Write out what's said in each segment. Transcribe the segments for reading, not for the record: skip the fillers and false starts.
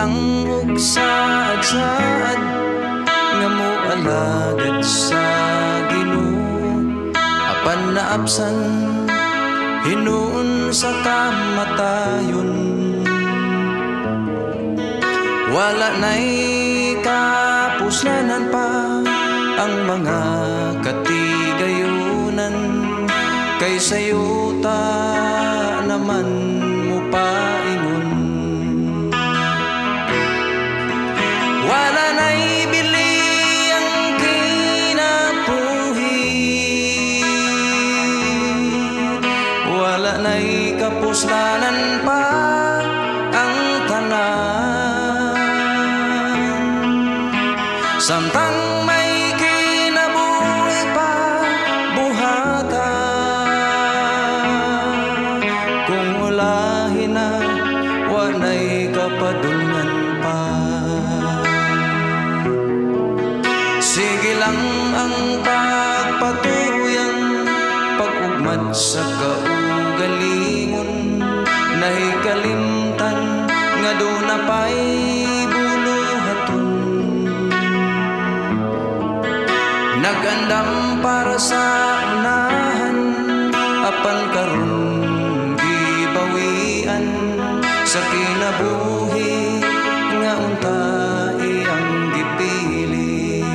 lang og saad-saad nga moalagad sa Ginoo, apan naapsan hinuon sa kamatayon. Wala na'y kapuslanan pa ang mga katigayunan, kay sayo ta naman mo paingon. Wala na'y bili ang kinabuhi, wala na'y kapuslanan pa ang tanan. Samtang may kinabuhi pa buhata, kung ulahin na walay kapadungan pa. Sige lang ang pagpatuyang pag-ugmad sa kaugalingon, nahikalimtan nga doon na pa'y buluhaton. Nagandam para sa unahan, apan karon gibawian sa kinabuhi nga unta iyang gipili.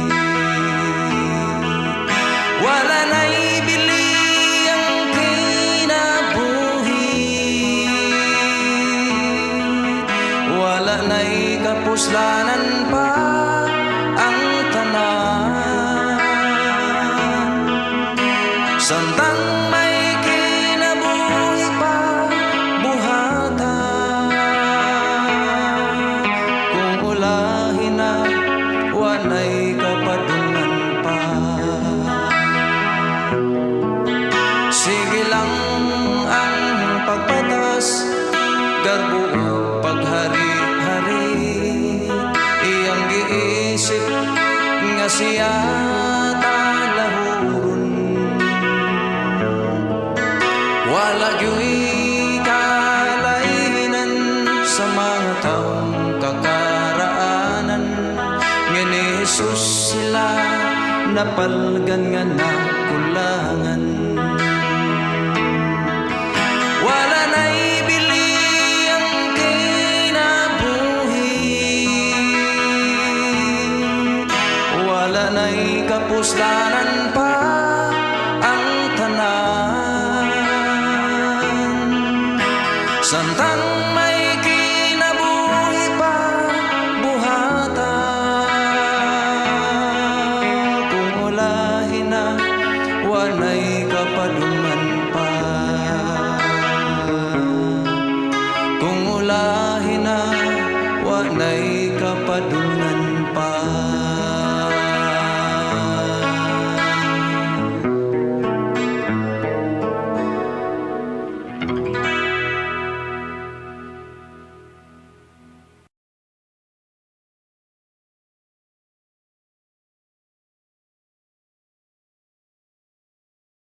Wala na'y bili ang kinabuhi, wala na'y kapuslanan pa ang tanan. Samtang may kinabuhi pa buhata, kung ulahin na walay kapadungan pa. Sige lang ang pagpatas, garbo o paghari-hari, iyang giisip nga siya talahuron. Wala gyu'y kalainan sa mga taong kakaraanan, nga ni Jesus sila napalgan nga nakulangan. Wala na'y bili ang kinabuhi, wala na'y kapuslanan pa ang tanan. Samtang may kinabuhi pa buhata, kung ulahin na walay kapadungan pa. Kung ulahin na